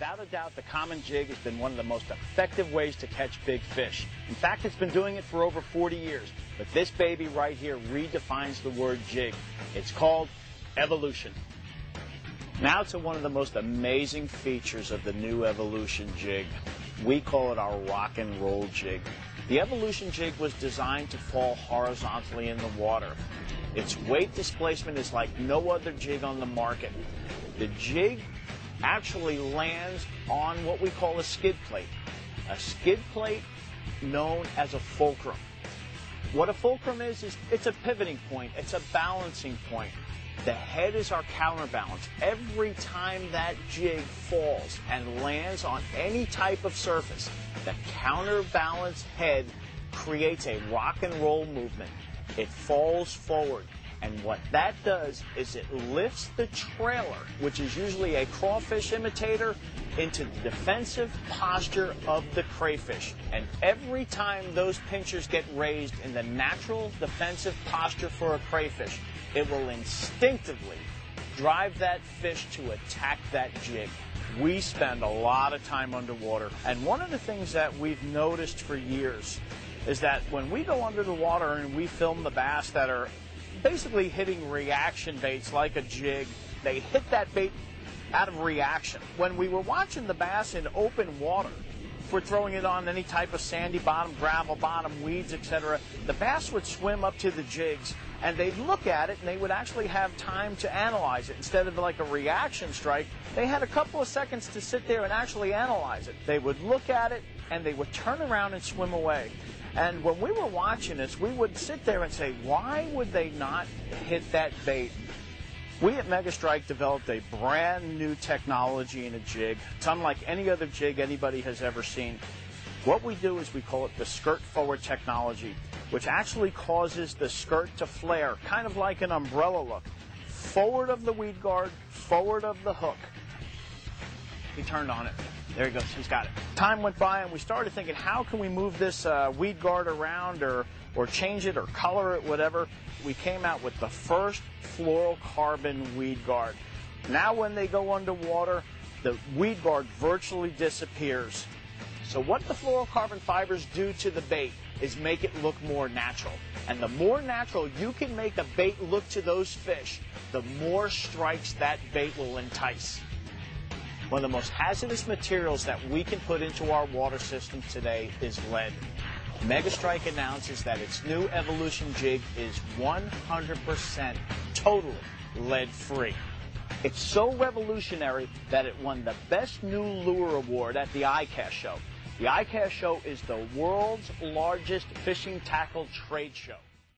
Without a doubt, the common jig has been one of the most effective ways to catch big fish. In fact, it's been doing it for over 40 years. But this baby right here redefines the word jig. It's called evolution. Now to one of the most amazing features of the new evolution jig. We call it our rock and roll jig. The evolution jig was designed to fall horizontally in the water. Its weight displacement is like no other jig on the market. The jig actually lands on what we call a skid plate. A skid plate known as a fulcrum. What a fulcrum is it's a pivoting point. It's a balancing point. The head is our counterbalance. Every time that jig falls and lands on any type of surface, the counterbalance head creates a rock and roll movement. It falls forward. And what that does is it lifts the trailer, which is usually a crawfish imitator, into the defensive posture of the crayfish. And every time those pinchers get raised in the natural defensive posture for a crayfish, it will instinctively drive that fish to attack that jig. We spend a lot of time underwater, and one of the things that we've noticed for years is that when we go under the water and we film the bass that are basically hitting reaction baits like a jig, they hit that bait out of reaction. When we were watching the bass in open water, if we're throwing it on any type of sandy bottom, gravel bottom, weeds, etc., the bass would swim up to the jigs and they'd look at it and they would actually have time to analyze it. Instead of like a reaction strike, they had a couple of seconds to sit there and actually analyze it. They would look at it and they would turn around and swim away. And when we were watching this, we would sit there and say, why would they not hit that bait? We at Megastrike developed a brand new technology in a jig. It's unlike any other jig anybody has ever seen. What we do is we call it the skirt forward technology, which actually causes the skirt to flare, kind of like an umbrella look. Forward of the weed guard, forward of the hook. He turned on it. There he goes, he's got it. Time went by and we started thinking, how can we move this weed guard around or change it or color it, whatever. We came out with the first fluorocarbon weed guard. Now when they go underwater, the weed guard virtually disappears. So what the fluorocarbon fibers do to the bait is make it look more natural. And the more natural you can make a bait look to those fish, the more strikes that bait will entice. One of the most hazardous materials that we can put into our water system today is lead. Megastrike announces that its new evolution jig is 100% totally lead-free. It's so revolutionary that it won the Best New Lure Award at the ICAST show. The ICAST show is the world's largest fishing tackle trade show.